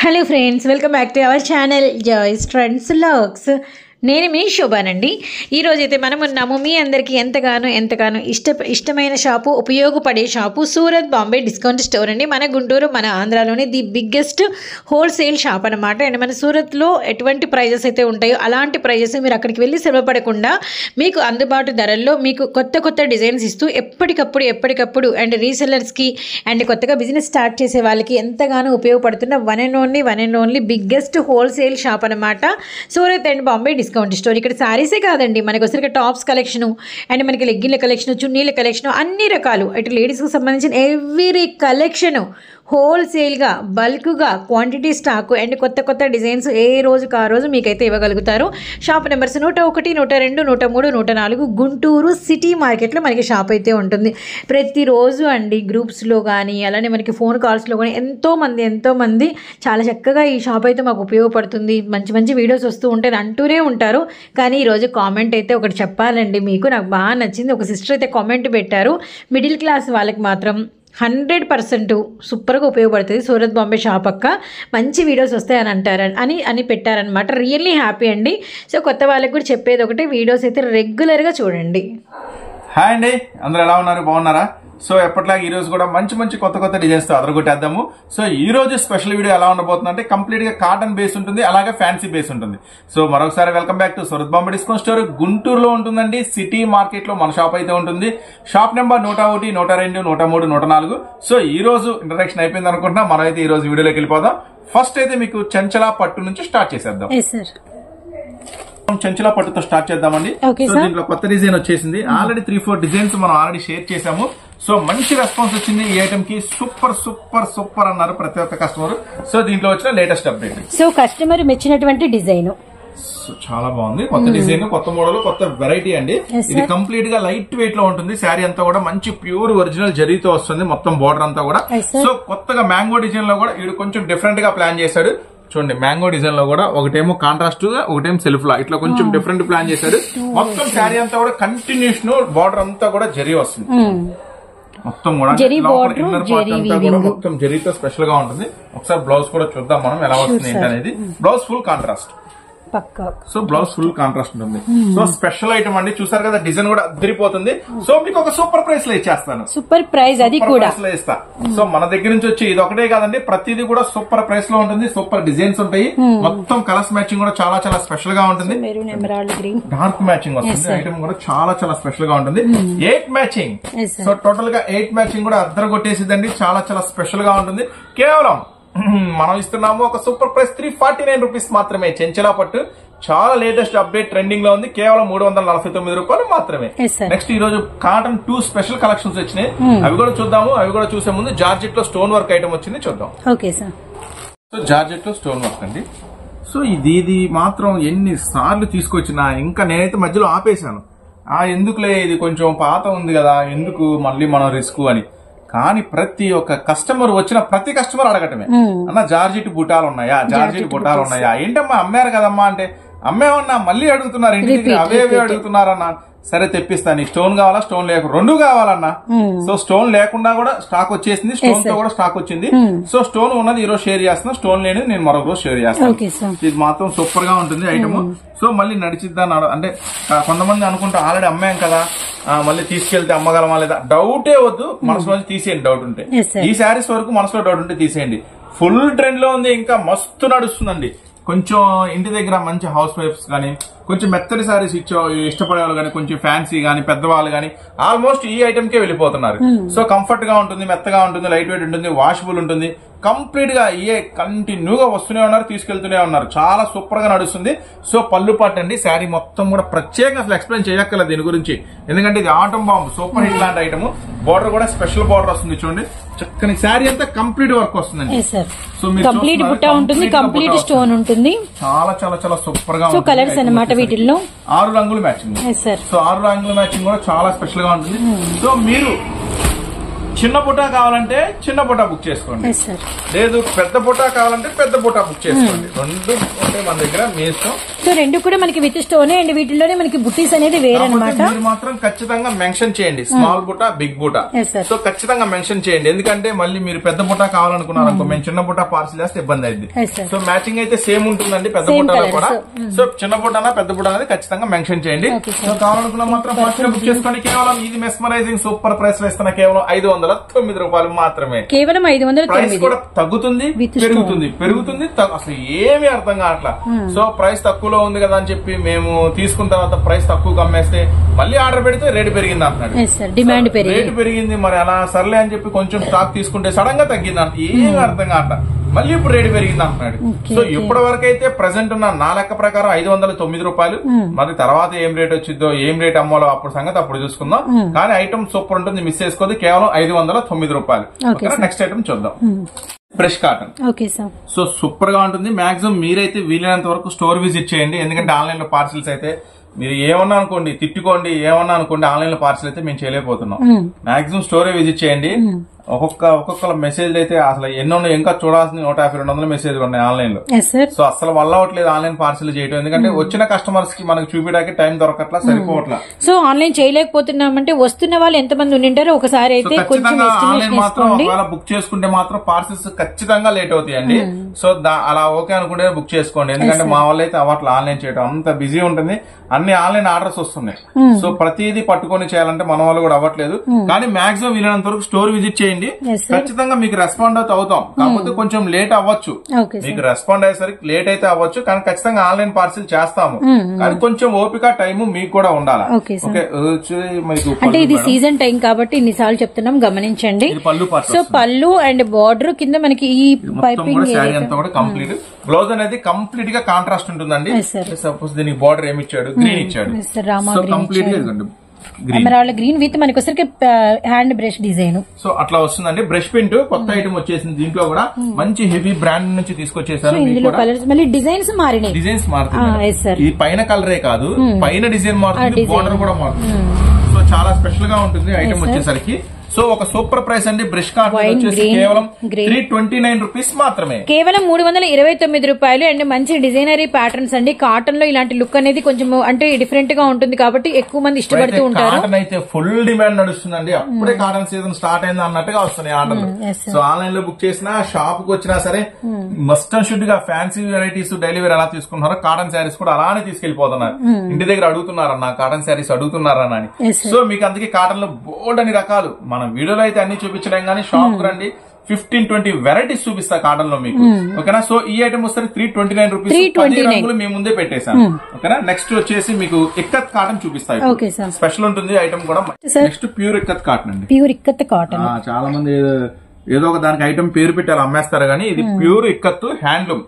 Hello friends, welcome back to our channel Joy's Trends Vlogs. నేను మీ శోభానండి. ఈరోజైతే మనం ఉన్నాము మీ అందరికీ ఎంతగానో ఇష్టమైన షాపు, ఉపయోగపడే shop Surat Bombay discount store అండి. మన గుంటూరు, మన ఆంధ్రాలోని ది బిగ్గెస్ట్ హోల్సేల్ షాప్ అనమాట. అండ్ మన సూరత్లో ఎటువంటి ప్రైజెస్ అయితే ఉంటాయో అలాంటి ప్రైజెస్ మీరు అక్కడికి వెళ్ళి శ్రమపడకుండా మీకు అందుబాటు ధరల్లో మీకు కొత్త డిజైన్స్ ఇస్తూ ఎప్పటికప్పుడు అండ్ రీసెల్లర్స్కి అండ్ కొత్తగా బిజినెస్ స్టార్ట్ చేసే వాళ్ళకి ఎంతగానో ఉపయోగపడుతున్న one and only biggest wholesale shop అనమాట Surat and Bombay discount store. ఇక్కడ శారీసే కాదండి, మనకి వచ్చరికి టాప్స్ కలెక్షను అండ్ మనకి లెగ్గిన్ల కలెక్షన్, చున్నీల కలెక్షన్, అన్ని రకాలు ఇటు లేడీస్కి సంబంధించిన ఎవ్రీ కలెక్షను హోల్సేల్గా బల్క్గా క్వాంటిటీ స్టాకు అండ్ కొత్త డిజైన్స్ ఏ రోజుకు ఆ రోజు మీకైతే ఇవ్వగలుగుతారు. షాప్ నెంబర్స్ 101, 102, 103, 104 గుంటూరు సిటీ మార్కెట్లో మనకి షాప్ అయితే ఉంటుంది. ప్రతిరోజు అండి గ్రూప్స్లో కానీ అలానే మనకి ఫోన్ కాల్స్లో కానీ ఎంతోమంది చాలా చక్కగా ఈ షాప్ అయితే మాకు ఉపయోగపడుతుంది, మంచి వీడియోస్ వస్తూ ఉంటాయి అంటూనే ఉంటారు. కానీ ఈరోజు కామెంట్ అయితే ఒకటి చెప్పాలండి, మీకు నాకు బాగా నచ్చింది. ఒక సిస్టర్ అయితే కామెంట్ పెట్టారు, మిడిల్ క్లాస్ వాళ్ళకి మాత్రం 100% సూపర్గా ఉపయోగపడుతుంది సూరత్ బాంబే షాప్ అక్క, మంచి వీడియోస్ వస్తాయని అంటారు అని పెట్టారనమాట. రియల్లీ హ్యాపీ అండి. సో కొత్త వాళ్ళకి కూడా చెప్పేది ఒకటి, వీడియోస్ అయితే రెగ్యులర్గా చూడండి. హాయ్ అండి, అందరూ ఎలా ఉన్నారు? బాగున్నారా? సో ఎప్పటిలాగా ఈ రోజు కూడా మంచి కొత్త డిజైన్స్ తో అదరగొట్టేద్దాము. సో ఈ రోజు స్పెషల్ వీడియో ఎలా ఉండబోతుంది అంటే కంప్లీట్ గా కాటన్ బేస్ ఉంటుంది, అలాగే ఫ్యాన్సీ బేస్ ఉంటుంది. సో మరొకసారి welcome back to Surat Bombay discount store. గుంటూరులో ఉంటుందండి, సిటీ మార్కెట్ లో మన షాప్ అయితే ఉంటుంది. Shop number 101, 102, 103, 104. సో ఈ రోజు ఇంట్రడక్షన్ అయిపోయింది అనుకుంటున్నా. మనం అయితే ఈ రోజు వీడియోలోకి వెళ్ళిపోదాం. ఫస్ట్ అయితే మీకు చెంచలా పట్టు నుంచి స్టార్ట్ చేసేద్దాం. చెంచలా పట్టుతో స్టార్ట్ చేద్దామండి. సో దీంట్లో కొత్త డిజైన్ వచ్చేసింది. ఆల్రెడీ 3-4 డిజైన్స్ మనం ఆల్రెడీ షేర్ చేసాము. సో మంచి రెస్పాన్స్ వచ్చింది ఈ ఐటమ్ కి. సూపర్ అన్నారు ప్రతి ఒక్క కస్టమర్. సో దీంట్లో వచ్చిన లేటెస్ట్ అప్డేట్, సో కస్టమర్ మెచ్చినటువంటి డిజైన్ చాలా బాగుంది. కొత్త డిజైన్, కొత్త మోడల్, కొత్త వెరైటీ అండి. ఇది కంప్లీట్ గా లైట్ వెయిట్ లో ఉంటుంది. శారీ అంతా కూడా మంచి ప్యూర్ ఒరిజినల్ జరీతో వస్తుంది మొత్తం బోర్డర్ అంతా కూడా. సో కొత్తగా మ్యాంగో డిజైన్ లో కూడా ఇది కొంచెం డిఫరెంట్ గా ప్లాన్ చేశాడు. చూడండి, మ్యాంగో డిజైన్ లో కూడా ఒకటేమో కాంట్రాస్ట్ గా, ఒకటేమో సెల్ఫ్ లా, ఇట్లా కొంచెం డిఫరెంట్ ప్లాన్ చేశాడు. మొత్తం శారీ అంతా కూడా కంటిన్యూషన్ బోర్డర్ అంతా కూడా జరీ వస్తుంది. మొత్తం కూడా ఇన్నర్ పార్ట్ అంతా కూడా మొత్తం జరీతో స్పెషల్ గా ఉంటుంది. ఒకసారి బ్లౌజ్ కూడా చూద్దాం మనం ఎలా వస్తుంది ఏంటనేది. Blouse full contrast. So blouse full contrast ఉంటుంది. సో స్పెషల్ ఐటమ్ అండి, చూసారు కదా, డిజైన్ కూడా అదిరిపోతుంది. సో మీకు ఒక సూపర్ ప్రైస్ లో ఇచ్చేస్తాను. సూపర్ ప్రైస్ అది కూడా ఇస్తా. సో మన దగ్గర నుంచి వచ్చి ఇది ఒకటే కాదండి, ప్రతిదీ కూడా సూపర్ ప్రైస్ లో ఉంటుంది. సూపర్ డిజైన్స్ ఉంటాయి. మొత్తం కలర్స్ మ్యాచింగ్ కూడా చాలా స్పెషల్ గా ఉంటుంది. డార్క్ మ్యాచింగ్ వస్తుంది. ఐటమ్ కూడా చాలా స్పెషల్ గా ఉంటుంది. 8 మ్యాచింగ్. సో టోటల్ గా 8 మ్యాచింగ్ కూడా అద్దరు కొట్టేసిద్దండి. చాలా స్పెషల్ గా ఉంటుంది. కేవలం మనం ఇస్తున్నాము ఒక సూపర్ ప్రైస్ 349 రూపీస్ మాత్రమే. చెంచలా పట్టు చాలా లేటెస్ట్ అప్డేట్ ట్రెండింగ్ లో ఉంది. కేవలం 349 రూపాయలు మాత్రమే. నెక్స్ట్ ఈ రోజు కాటన్ 2 స్పెషల్ కలెక్షన్స్ వచ్చినాయి, అవి కూడా చూద్దాము. అవి కూడా చూసే ముందు జార్జెట్ లో స్టోన్ వర్క్ ఐటమ్ వచ్చింది, చూద్దాం. సో జార్జెట్ లో స్టోన్ వర్క్ అండి. సో ఇది మాత్రం ఎన్ని సార్లు తీసుకొచ్చినా ఇంకా నేనైతే మధ్యలో ఆపేశాను. ఎందుకులే, ఇది కొంచెం పాత ఉంది కదా, ఎందుకు మళ్ళీ మనం రిస్క్ అని. కానీ ప్రతి ఒక్క కస్టమర్ వచ్చిన ప్రతి కస్టమర్ అడగటమే, అన్న జార్జెట్ బుటాలు ఉన్నాయా, ఏంటమ్మా అమ్మారు కదమ్మా అంటే, అమ్మేమన్నా మళ్ళీ అడుగుతున్నారు, ఇంటి దగ్గర అవే అడుగుతున్నారన్నా. సరే తెప్పిస్తా, నీకు స్టోన్ కావాలా, స్టోన్ లేక 2 కావాలన్నా. సో స్టోన్ లేకుండా కూడా స్టాక్ వచ్చేసింది, స్టోన్ తో కూడా స్టాక్ వచ్చింది. సో స్టోన్ ఉన్నది ఈ రోజు షేర్ చేస్తున్నా, స్టోన్ లేనిది నేను మరొక రోజు షేర్ చేస్తాను. ఇది మాత్రం సూపర్ గా ఉంటుంది ఐటమ్. సో మళ్ళీ నడిచిద్దా అంటే కొంతమంది అనుకుంటా ఆల్రెడీ అమ్మాం కదా, మళ్ళీ తీసుకెళ్తే అమ్మగలమా లేదా, డౌటే వద్దు. మనసులో తీసేయండి డౌట్ ఉంటే. ఈ శారీస్ వరకు మనసులో డౌట్ ఉంటే తీసేయండి. ఫుల్ ట్రెండ్ లో ఉంది, ఇంకా మస్తు నడుస్తుందండి. కొంచెం ఇంటి దగ్గర మంచి హౌస్ వైఫ్స్ గానీ, కొంచెం మెత్తడి సారీస్ ఇష్టపడే వాళ్ళు కానీ, కొంచెం ఫ్యాన్సీ గానీ, పెద్దవాళ్ళు గానీ ఆల్మోస్ట్ ఈ ఐటమ్ కే వెళ్ళిపోతున్నారు. సో కంఫర్ట్ గా ఉంటుంది, మెత్తగా ఉంటుంది, లైట్ వెయిట్ ఉంటుంది, వాషబుల్ ఉంటుంది. కంప్లీట్ గా ఇయే కంటిన్యూగా వస్తూనే ఉన్నారు, తీసుకెళ్తూనే ఉన్నారు. చాలా సూపర్ గా నడుస్తుంది. సో పళ్ళు పాటు అండి, శారీ మొత్తం కూడా ప్రత్యేకంగా అసలు ఎక్స్ప్లెయిన్ చేయక్కర్లేదు దీని గురించి, ఎందుకంటే ఇది ఆటం బాంబ్, సూపర్ హిట్ లాంటి ఐటమ్. బోర్డర్ కూడా స్పెషల్ బోర్డర్ వస్తుంది, చూడండి. చక్కని శారీ అంతా కంప్లీట్ వర్క్ వస్తుందండి. సో కంప్లీట్ బుట్ట ఉంటుంది, కంప్లీట్ స్టోన్ ఉంటుంది. చాలా సూపర్ గా ఉంటుంది. కలర్స్ అన్నమాట వీటిల్లో 6 రంగులు మ్యాచింగ్. సో 6 రంగుల మ్యాచింగ్ కూడా చాలా స్పెషల్ గా ఉంటుంది. సో మీరు చిన్న బుటా కావాలంటే చిన్న బుటా బుక్ చేసుకోండి, లేదు పెద్ద బుటా కావాలంటే పెద్ద బుటా బుక్ చేసుకోండి. రెండు ఉంటాయి మన దగ్గర, మీ ఇష్టం. సో రెండు కూడా మనకి విత్ స్టోన్ అండ్ వీటిలోనే మనకి బుట్టీస్ అనేది వేరనమాట. మీరు మాత్రం ఖచ్చితంగా మెన్షన్ చేయండి స్మాల్ బుటా, బిగ్ బుటా. సో ఖచ్చితంగా మెన్షన్ చేయండి, ఎందుకంటే మళ్ళీ మీరు పెద్ద బుటా కావాలనుకున్నారు అనుకో, మేము చిన్న బుటా పార్సిల్ చేస్తే ఇబ్బంది అయింది. సో మ్యాచింగ్ అయితే సేమ్ ఉంటుందండి పెద్ద బుటాలో కూడా. సో చిన్న బుటానా పెద్ద బుటా అనేది ఖచ్చితంగా మెన్షన్ చేయండి. సో కావాలనుకున్నా మాత్రం ఫస్ట్ బుక్ చేసుకోండి. కేవలం ఇది మెస్మరైజింగ్ సూపర్ ప్రైస్ లో ఇస్తున్న కేవలం 509 రూపాయలు మాత్రమే. కేవలం 509. ప్రైస్ కూడా తగ్గుతుంది, పెరుగుతుంది అసలు ఏమీ అర్థం కావట్లా. సో ప్రైస్ తక్కువలో ఉంది కదా అని చెప్పి మేము తీసుకున్న తర్వాత ప్రైస్ తక్కువ అమ్మేస్తే మళ్ళీ ఆర్డర్ పెడితే రేటు పెరిగింది అంటున్నాడు. డిమాండ్ రేటు పెరిగింది, మరి అలా సర్లే అని చెప్పి కొంచెం స్టాక్ తీసుకుంటే సడన్ గా తగ్గింది అంట. ఏమీ అర్థం కావట్లా, మళ్ళీ ఇప్పుడు రేటు పెరిగింది అంటున్నాడు. సో ఇప్పటి వరకు అయితే ప్రెసెంట్ ఉన్న నా లెక్క ప్రకారం 509 రూపాయలు. మరి తర్వాత ఏం రేట్ వచ్చిందో, ఏం రేట్ అమ్మాలో అప్పుడు సంగతి అప్పుడు చూసుకుందాం. కానీ ఐటమ్ సూపర్ ఉంటుంది, మిస్ చేసుకోదు. కేవలం 509 రూపాయలు. నెక్స్ట్ ఐటమ్ చూద్దాం. Fresh cotton. సో సూపర్ గా ఉంటుంది. మాక్సిమం మీరైతే వీలైనంత వరకు స్టోర్ విజిట్ చేయండి, ఎందుకంటే ఆన్లైన్ లో పార్సిల్స్ అయితే మీరు ఏమన్నా అనుకోండి, తిట్టుకోండి, ఏమన్నా అనుకోండి, ఆన్లైన్ లో పార్సిల్ అయితే మేము చేయలేకపోతున్నాం. మాక్సిమం స్టోరే విజిట్ చేయండి. ఒక్కొక్క మెసేజ్ అయితే అసలు ఎన్నో ఇంకా చూడాల్సిన 150-200 మెసేజ్లు ఉన్నాయి ఆన్లైన్ లో. సో అసలు వల్ల అవట్లేదు ఆన్లైన్ పార్సిల్ చేయడం, ఎందుకంటే వచ్చిన కస్టమర్స్ కి మనకు చూపించడానికి టైం దొరకట్లా, సరిపోవట్లా. సో ఆన్లైన్ చేయలేకపోతున్నామంటే వస్తున్న వాళ్ళు ఎంతమంది ఉండింటారో ఒకసారి అయితే ఆన్లైన్ మాత్రం ఒకవేళ బుక్ చేసుకుంటే మాత్రం పార్సిల్స్ ఖచ్చితంగా లేట్ అవుతాయండి. సో అలా ఓకే అనుకుంటే బుక్ చేసుకోండి, ఎందుకంటే మా వాళ్ళు అయితే అవ్వట్లా ఆన్లైన్ చేయడం, అంత బిజీ ఉంటుంది, అన్ని ఆన్లైన్ ఆర్డర్స్ వస్తున్నాయి. సో ప్రతిదీ పట్టుకొని చేయాలంటే మన వాళ్ళు కూడా అవ్వట్లేదు. కానీ మాక్సిమం వీలైనంత వరకు స్టోర్ విజిట్ చేయండి, ఖచ్చితంగా మీకు రెస్పాండ్ అవుతాం. కాకపోతే కొంచెం లేట్ అవ్వచ్చు, మీకు రెస్పాండ్ అయ్యేసరికి లేట్ అయితే అవ్వచ్చు, కానీ ఖచ్చితంగా ఆన్లైన్ పార్సిల్ చేస్తాము. కానీ కొంచెం ఓపిక టైం మీకు కూడా ఉండాలి. అంటే ఇది సీజన్ టైం కాబట్టి ఇన్నిసార్లు చెప్తున్నాం, గమనించండి. సో పళ్ళు అండ్ బార్డర్ కింద మనకి ఈ పైపింగ్ శారీ అంతా కూడా కంప్లీట్. బ్లౌజ్ అనేది కంప్లీట్ గా కాంట్రాస్ట్ ఉంటుందండి. సపోజ్ దీనికి బార్డర్ ఏమి ఇచ్చాడు, గ్రీన్ ఇచ్చాడు. సో కంప్లీట్ గా ఎమరాల్డ్ గ్రీన్ విత్ మనకి వచ్చరికి హ్యాండ్ బ్రష్ డిజైన్. సో అట్లా వస్తుందండి. బ్రష్ ప్రింట్ కొత్త ఐటమ్ వచ్చేసింది, దీంట్లో కూడా మంచి హెవీ బ్రాండ్ నుంచి తీసుకొచ్చేసారు. డిజైన్స్ మారినాయి, డిజైన్స్ మారుతుంది. ఈ పైన కలరే కాదు, పైన డిజైన్ మారుతుంది, బోర్డర్ కూడా మారుతుంది. సో చాలా స్పెషల్ గా ఉంటుంది ఐటమ్ వచ్చేసరికి. సో ఒక సూపర్ ప్రైస్ అండి. బ్రష్ కాటన్ వచ్చేసి కేవలం 329 రూపీస్ మాత్రమే, కేవలం 329 రూపాయలు. అండ్ మంచి డిజైనరీ ప్యాటర్న్స్ అండి. కాటన్ లో ఇలాంటి లుక్ అనేది కొంచెం అంటే డిఫరెంట్ గా ఉంటుంది కాబట్టి ఎక్కువ మంది ఇష్టపడుతూ ఉంటారు. కాటన్ అయితే ఫుల్ డిమాండ్ నడుస్తుందండి, అప్పుడే కాటన్ సీజన్ స్టార్ట్ అయింది అన్నట్టుగా వస్తున్నాయి ఆర్డర్లు. సో ఆన్లైన్ లో బుక్ చేసినా, షాప్ కు వచ్చినా సరే మస్ట్ అండ్ షుడ్ గా ఫ్యాన్సీ వెరైటీస్ డైలీ వేర్ ఎలా తీసుకుంటున్నారో కాటన్ శారీస్ కూడా అలానే తీసుకెళ్లిపోతున్నారు. ఇంటి దగ్గర అడుగుతున్నారన్న కాటన్ శారీస్ అడుగుతున్నారని. సో మీకు అందుకే కాటన్ లో బోల్డ్ అని రకాలు మన వీడియోలో అయితే అన్ని చూపించలేం, కానీ షాప్ రండి 15-20 వెరైటీస్ చూపిస్తా కాటన్ లో మీకు. ఓకేనా. సో ఈ ఐటమ్ వస్తే 329 రూపీస్. 10 రంగులు మేము ముందే పెట్టేశాను. ఓకేనా. నెక్స్ట్ వచ్చేసి మీకు ఇక్కత్ కాటన్ చూపిస్తాయి, స్పెషల్ ఉంటుంది ఐటమ్ కూడా. నెక్స్ట్ ప్యూర్ ఇక్కత్ కాటన్ అండి. ప్యూర్ ఇక్కత్ కాటన్ చాలా మంది ఏదో ఒక దానికి ఐటమ్ పేరు పెట్టారు అమ్మేస్తారు, కానీ ఇది pure ikat handloom.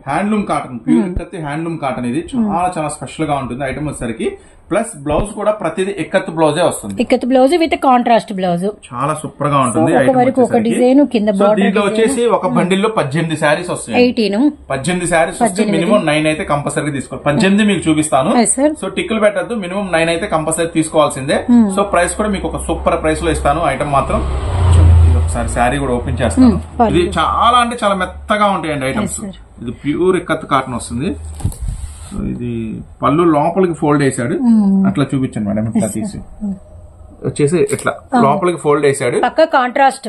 Handloom cotton, pure ikat handloom cotton. ఇది చాలా చాలా స్పెషల్ గా ఉంటుంది ఐటమ్ వచ్చేసరికి. ప్లస్ బ్లౌజ్ కూడా ప్రతిదీ ఇక్కత్ బ్లౌజే వస్తుంది, ikat blouse with contrast blouse. చాలా సూపర్ గా ఉంటుంది. దీంట్లో వచ్చేసి ఒక బండిల్ లో 18 శారీస్ వస్తాయి. 18 శారీస్ వస్తే మినిమం 9 అయితే కంపల్సరీ తీసుకోవాలి. 18 మీకు చూపిస్తాను. సో టిక్కులు పెట్టద్దు, మినిమం 9 అయితే కంపల్సరీ తీసుకోవాల్సిందే. సో ప్రైస్ కూడా మీకు ఒక సూపర్ ప్రైస్ లో ఇస్తాను. ఐటమ్ మాత్రం ఒకసారి శారీ కూడా ఓపెన్ చేస్తాను. ఇది చాలా అంటే చాలా మెత్తగా ఉంటాయండి ఐటమ్స్. ఇది ప్యూర్ ఇక్కత్ కాటన్ వస్తుంది. సో ఇది పళ్ళు లోపలికి ఫోల్డ్ వేసాడు, అట్లా చూపించండి మేడం. ఇట్లా తీసి వచ్చేసి ఇట్లా లోపలికి ఫోల్డ్ వేసాడు, పక్క కాంట్రాస్ట్.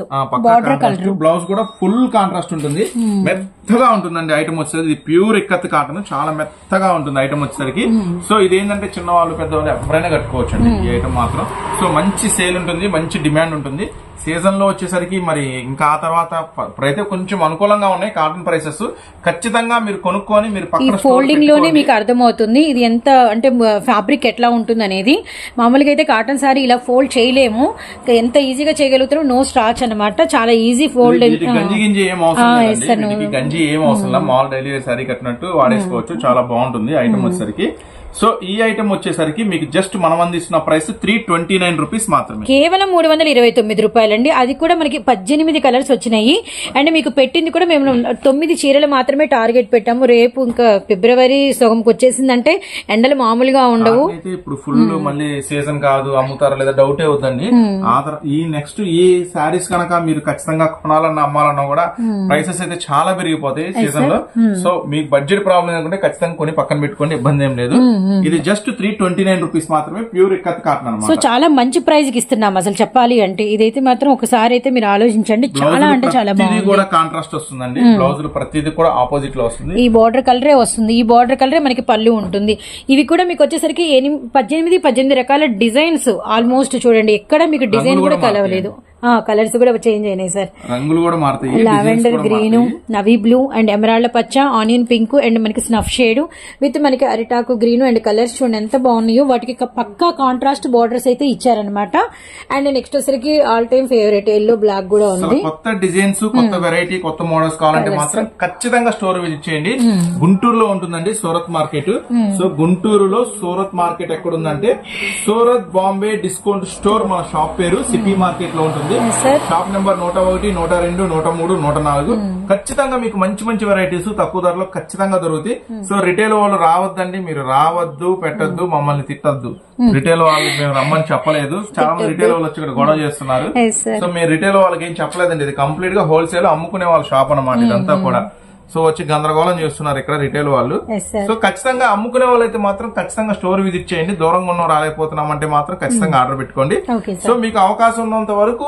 బ్లౌజ్ కూడా ఫుల్ కాంట్రాస్ట్ ఉంటుంది, మెత్తగా ఉంటుందండి ఐటమ్ వచ్చేది. ఇది ప్యూర్ ఇక్కత్ కాటన్, చాలా మెత్తగా ఉంటుంది ఐటమ్ వచ్చేసరికి. సో ఇది ఏంటంటే చిన్నవాళ్ళు పెద్దవాళ్ళు ఎవరైనా కట్టుకోవచ్చు అండి ఈ ఐటమ్ మాత్రం. సో మంచి సేల్ ఉంటుంది, మంచి డిమాండ్ ఉంటుంది. సీజన్ లో వచ్చేసరికి మరి ఇంకా ఆ తర్వాత ఇప్పుడైతే కొంచెం అనుకూలంగా ఉన్నాయి కాటన్ ప్రైసెస్. ఖచ్చితంగా మీరు కొనుక్కొని మీరు పక్కన ఫోల్డింగ్ లోనే మీకు అర్థమవుతుంది ఇది ఎంత అంటే ఫ్యాబ్రిక్ ఎట్లా ఉంటుంది అనేది. మామూలుగా అయితే కాటన్ సారీ ఇలా ఫోల్డ్ చేయలేము, ఎంత ఈజీగా చేయగలుగుతారు. నో స్టార్చ్ అనమాట, చాలా ఈజీ ఫోల్డ్. గంజి గింజి ఏం అవసరం, గంజి ఏం అవసరం లేదు, మామూలు డైలీ సారీ కట్టినట్టు వాడేసుకోవచ్చు. చాలా బాగుంటుంది ఐటమ్ వచ్చేసరికి. సో ఈ ఐటమ్ వచ్చేసరికి మీకు జస్ట్ మనం అందిస్తున్న ప్రైస్ 329 రూపీస్ మాత్రమే, కేవలం 329 రూపాయలండి. అది కూడా మనకి 18 కలర్స్ వచ్చినాయి. అండ్ మీకు పెట్టింది కూడా మేము 9 చీరలు మాత్రమే టార్గెట్ పెట్టాము. రేపు ఇంకా ఫిబ్రవరి సగంకి వచ్చేసిందంటే ఎండలు మామూలుగా ఉండవు. ఇప్పుడు ఫుల్ మళ్ళీ సీజన్ కాదు, అమ్ముతారా లేదా డౌటే అవుతుంది. ఈ నెక్స్ట్ ఈ శారీస్ కనుక మీరు ఖచ్చితంగా కొనాలన్నా అమ్మాలన్నా కూడా ప్రైసెస్ అయితే చాలా పెరిగిపోతాయి సీజన్ లో. సో మీకు బడ్జెట్ ప్రాబ్లం అనుకుంటే ఖచ్చితంగా కొని పక్కన పెట్టుకోండి, ఇబ్బంది ఏం లేదు. ఇది జస్ట్ 329 రూపీస్ మాత్రమే, ప్యూర్ ఇక్కత్ కాటన్ అన్నమాట. సో చాలా మంచి ప్రైస్ కి ఇస్తున్నాం అసలు చెప్పాలి అంటే. ఇదైతే మాత్రం ఒకసారి అయితే మీరు ఆలోచించండి, చాలా అంటే చాలా బాగుంది. ఇది కూడా కాంట్రాస్ట్ వస్తుందండి, బ్లౌజ్ ప్రతిదీ కూడా ఆపోజిట్ లో వస్తుంది. ఈ బార్డర్ కలరే వస్తుంది, ఈ బార్డర్ కలరే మనకి పళ్ళు ఉంటుంది. ఇవి కూడా మీకు వచ్చేసరికి 18 రకాల డిజైన్స్ ఆల్మోస్ట్ చూడండి, ఎక్కడ మీకు డిజైన్ కూడా కలవలేదు. కలర్స్ కూడా చేంజ్ అయినాయి సార్, రంగులు కూడా మారుతాయి. Lavender green, navy blue and emerald పచ్చ, ఆనియన్ పింక్ అండ్ మనకి స్నఫ్ షేడ్ విత్ మనకి అరిటాకు గ్రీన్ అండ్ కలర్స్ చూడండి ఎంత బాగున్నాయో. వాటికి పక్కా కాంట్రాస్ట్ బార్డర్స్ అయితే ఇచ్చారనమాట. అండ్ నెక్స్ట్ వచ్చరికి all time favourite yellow black కూడా ఉంది. కొత్త డిజైన్స్, కొత్త వెరైటీ, కొత్త మోడల్స్ కావాలంటే మాత్రం ఖచ్చితంగా స్టోర్ విజిట్ చేయండి. గుంటూరులో ఉంటుందండి సూరత్ మార్కెట్. సో గుంటూరులో సూరత్ మార్కెట్ ఎక్కడ ఉందంటే సూరత్ బాంబే డిస్కౌంట్ స్టోర్ మన షాప్ పేరు సిటీ మార్కెట్ లో ఉంటుంది. Shop number 101, 102, 103, 104. ఖచ్చితంగా మీకు మంచి మంచి వెరైటీస్ తక్కువ ధరలో ఖచ్చితంగా దొరుకుతాయి. సో రిటైల్ వాళ్ళు రావద్దండి, మీరు రావద్దు, పెట్టద్దు, మమ్మల్ని తిట్టద్దు. రిటైల్ వాళ్ళు మేము రమ్మని చెప్పలేదు, చాలా మంది రిటైల్ వాళ్ళు వచ్చి ఇక్కడ గొడవ చేస్తున్నారు. సో మీరు రిటైల్ వాళ్ళకి ఏం చెప్పలేదండి, ఇది కంప్లీట్ గా హోల్సేల్ అమ్ముకునే వాళ్ళ షాప్ అన్నమాట ఇదంతా కూడా. సో వచ్చి గందరగోళం చేస్తున్నారు ఇక్కడ రిటైల్ వాళ్ళు. సో ఖచ్చితంగా అమ్ముకునే వాళ్ళు అయితే మాత్రం ఖచ్చితంగా స్టోర్ విజిట్ చేయండి. దూరంగా ఉన్న రాలేకపోతున్నాం అంటే మాత్రం ఖచ్చితంగా ఆర్డర్ పెట్టుకోండి. సో మీకు అవకాశం ఉన్నంత వరకు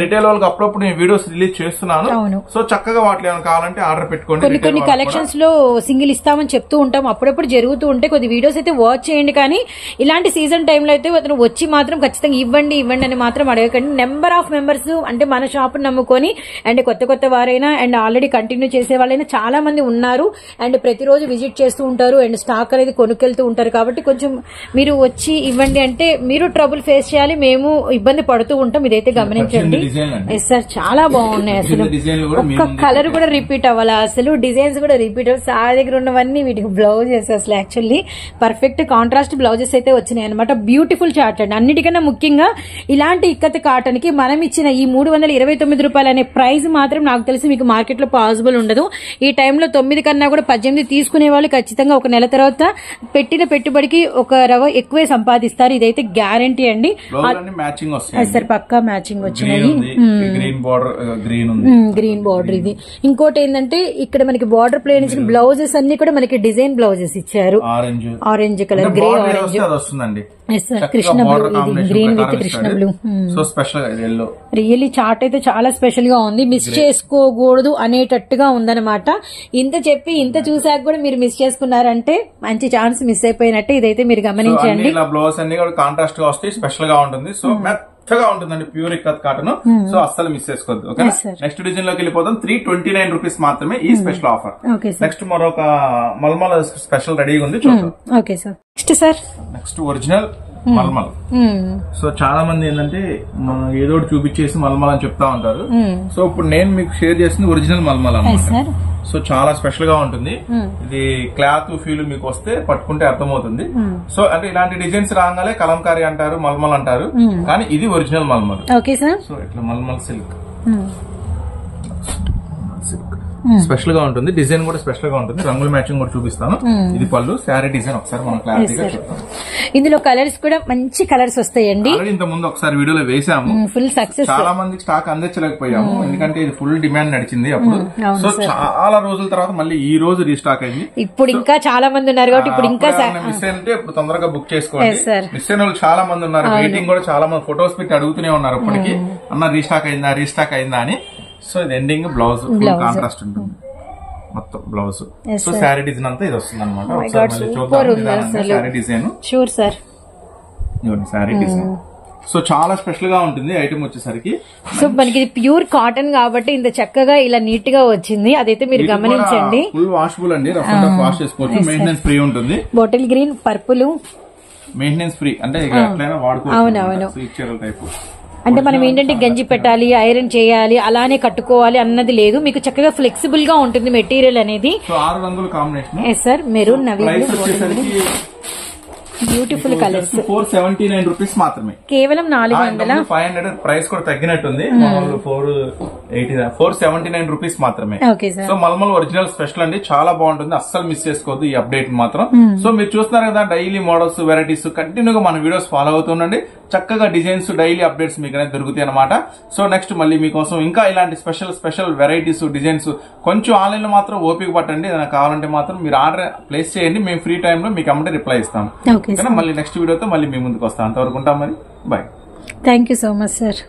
రిటైల్ వాళ్ళకి అప్పుడప్పుడు నేను వీడియోస్ రిలీజ్ చేస్తున్నాను. సో చక్కగా వాటిలో ఏమైనా కావాలంటే ఆర్డర్ పెట్టుకోండి. కొన్ని కలెక్షన్స్ లో సింగిల్ ఇస్తామని చెప్తూ ఉంటాం, అప్పుడప్పుడు జరుగుతూ ఉంటే కొద్ది వీడియోస్ అయితే వాచ్ చేయండి. కానీ ఇలాంటి సీజన్ టైంలో అయితే అతను వచ్చి మాత్రం ఖచ్చితంగా ఇవ్వండి అని మాత్రం అడగకండి. నెంబర్ ఆఫ్ మెంబర్స్ అంటే మన షాప్ నమ్ముకొని అండ్ కొత్త వారైనా అండ్ ఆల్రెడీ కంటిన్యూ చేసే వాళ్ళైనా చాలా మంది ఉన్నారు. అండ్ ప్రతిరోజు విజిట్ చేస్తూ ఉంటారు అండ్ స్టాక్ అనేది కొనుక్కెళ్తూ ఉంటారు. కాబట్టి కొంచెం మీరు వచ్చి ఇవ్వండి అంటే మీరు ట్రబుల్ ఫేస్ చేయాలి, మేము ఇబ్బంది పడుతూ ఉంటాం. ఇదైతే గమనించండి. ఎస్ సార్, చాలా బాగున్నాయి అసలు. ఒక్క కలర్ కూడా రిపీట్ అవ్వాలా, అసలు డిజైన్స్ కూడా రిపీట్ అవ్వాలి. సార్ దగ్గర ఉన్నవన్నీ వీటికి బ్లౌజెస్ అసలు యాక్చువల్లీ పర్ఫెక్ట్ కాంట్రాస్ట్ బ్లౌజెస్ అయితే వచ్చినాయి అనమాట. బ్యూటిఫుల్ చార్ట్ అండి. అన్నిటికన్నా ముఖ్యంగా ఇలాంటి ఇక్కత్ కాటన్ కి మనం ఇచ్చిన ఈ 329 రూపాయలు అనే ప్రైస్ మాత్రం నాకు తెలిసి మీకు మార్కెట్ లో పాసిబుల్ ఉండదు. ఈ టైంలో 9 కన్నా కూడా 18 తీసుకునే వాళ్ళు ఖచ్చితంగా ఒక నెల తర్వాత పెట్టిన పెట్టుబడికి ఒక రవ ఎక్కువే సంపాదిస్తారు. ఇదైతే గ్యారంటీ అండి. సార్ పక్కా మ్యాచింగ్ వచ్చినాయి. గ్రీన్ బార్డర్ ఇది. ఇంకోటి ఏంటంటే ఇక్కడ మనకి బార్డర్ ప్లేన్ ఇచ్చిన బ్లౌజెస్ అన్ని కూడా మనకి డిజైన్ బ్లౌజెస్ ఇచ్చారు. ఆరెంజ్ కలర్, గ్రే ఆరెంజ్, కృష్ణ బ్లూ, ఇది గ్రీన్ విత్ కృష్ణ బ్లూ. రియల్లీ చార్ట్ అయితే చాలా స్పెషల్ గా ఉంది, మిస్ చేసుకోకూడదు అనేటట్టుగా ఉందన్నమాట. ఇంత చెప్పి ఇంత చూసాక కూడా మీరు మిస్ చేసుకున్నారంటే మంచి ఛాన్స్ మిస్ అయిపోయినట్టే. ఇదైతే మీరు గమనించండి. బ్లౌజ్ అన్ని కూడా కాంట్రాస్ట్ గా వస్తాయి, స్పెషల్ గా ఉంటుంది. సో మెత్తగా ఉంటుందండి ప్యూర్ ఇక్కత్ కాటన్. సో అస్సలు మిస్ చేసుకోవద్దు. ఓకే, నెక్స్ట్ డిజైన్ లోకి వెళ్ళిపోతాం. 329 రూపీస్ మాత్రమే ఈ స్పెషల్ ఆఫర్. నెక్స్ట్ మరొక మల్మల్ స్పెషల్ రెడీగా ఉంది, చూద్దాం. Okay sir. Next sir, next original మల్మల్. సో చాలా మంది ఏంటంటే ఏదో చూపించేసి మల్మల్ అని చెప్తా ఉంటారు. సో ఇప్పుడు నేను మీకు షేర్ చేసింది ఒరిజినల్ మల్మల్ అన్నమాట. సో చాలా స్పెషల్ గా ఉంటుంది. ఇది క్లాత్ ఫీల్ మీకు వస్తే పట్టుకుంటే అర్థమవుతుంది. సో అంటే ఇలాంటి డిజైన్స్ రాగానే కలంకారీ అంటారు, మల్మల్ అంటారు, కానీ ఇది ఒరిజినల్ మల్మల్. సో ఇట్లా మల్మల్ సిల్క్ స్పెషల్ గా ఉంటుంది. డిజైన్ కూడా స్పెషల్ గా ఉంటుంది. రంగుల మ్యాచింగ్ కూడా చూపిస్తాను. ఇది పళ్ళు, శారీ డిజైన్ ఒకసారి మనం క్లారిటీగా చూద్దాం. ఇందులో కలర్స్ కూడా మంచి కలర్స్ వస్తాయండి. ఇంత ముందు ఒకసారి వీడియోలో వేసాము, ఫుల్ సక్సెస్. చాలా మందికి స్టాక్ అందించలేకపోయాము, ఎందుకంటే ఇది ఫుల్ డిమాండ్ నడిచింది అప్పుడు. సో చాలా రోజుల తర్వాత మళ్ళీ ఈ రోజు రీస్టాక్ అయింది. ఇప్పుడు ఇంకా చాలా మంది ఉన్నారు కాబట్టి ఇప్పుడు ఇంకా మిస్ అయితే ఇప్పుడు తొందరగా బుక్ చేసుకోండి. మిస్ అయిన వాళ్ళు చాలా మంది ఉన్నారు, వెయిటింగ్ కూడా చాలా మంది ఫొటోస్ పెట్టి అడుగుతూనే ఉన్నారు ఇప్పటికి, అన్న రీస్టాక్ అయిందా అని. సో ఇది ఎండింగ్ బ్లౌజ్ ఫుల్ కాంట్రాస్ట్ ఉంటుంది మొత్తం బ్లౌజ్. సో శారీ డిజైన్ అంతా ఇది వస్తుంది అనమాట. Sari design sure sir, sari design. So చాలా స్పెషల్ గా ఉంటుంది ఐటమ్ వచ్చేసరికి. సో మనకి ప్యూర్ కాటన్ కాబట్టి ఇంత చక్కగా ఇలా నీట్ గా వచ్చింది. అదైతే మీరు గమనించండి. ఫుల్ వాషబుల్ అండి, రఫ్ అండ్ టఫ్ వాష్ చేసుకోవచ్చు. మెయింటెనెన్స్ ఫ్రీ ఉంటుంది. Bottle green, purple, maintenance free అంటే ఎట్లయినా వాడుకోవచ్చు. చీరల టైప్ అంటే మనం ఏంటంటే గంజి పెట్టాలి, ఐరన్ చేయాలి, అలానే కట్టుకోవాలి అన్నది లేదు. మీకు చక్కగా ఫ్లెక్సిబుల్ గా ఉంటుంది మెటీరియల్ అనేది. 6 రంగుల combination. Sir maroon, navy, beautiful colours. 479 rupees మాత్రమే, కేవలం 400. 500 ప్రైస్ కూడా తగ్గినట్టుంది. 479 రూపీస్ మాత్రమే. Okay sir. సో మల్మల్ ఒరిజినల్ స్పెషల్ అండి, చాలా బాగుంటుంది, అస్సలు మిస్ చేసుకోవద్దు ఈ అప్డేట్ మాత్రం. సో మీరు చూస్తున్నారు కదా డైలీ మోడల్స్, వెరైటీస్ కంటిన్యూగా మన వీడియోస్ ఫాలో అవుతుండండి. చక్కగా డిజైన్స్, డైలీ అప్డేట్స్ మీకు అనేది దొరుకుతాయి అనమాట. సో నెక్స్ట్ మళ్ళీ మీకోసం ఇంకా ఇలాంటి స్పెషల్ వెరైటీస్, డిజైన్స్ కొంచెం ఆన్లైన్ లో మాత్రం ఓపిక పట్టండి. ఏదైనా కావాలంటే మాత్రం మీరు ఆర్డర్ ప్లేస్ చేయండి, మేము ఫ్రీ టైమ్ లో మీకు అమ్మటే రిప్లై ఇస్తాం. మళ్ళీ నెక్స్ట్ వీడియోతో మళ్ళీ మీ ముందుకు వస్తాం. అంతవరకు ఉంటాం మరి, bye. Thank you so much sir.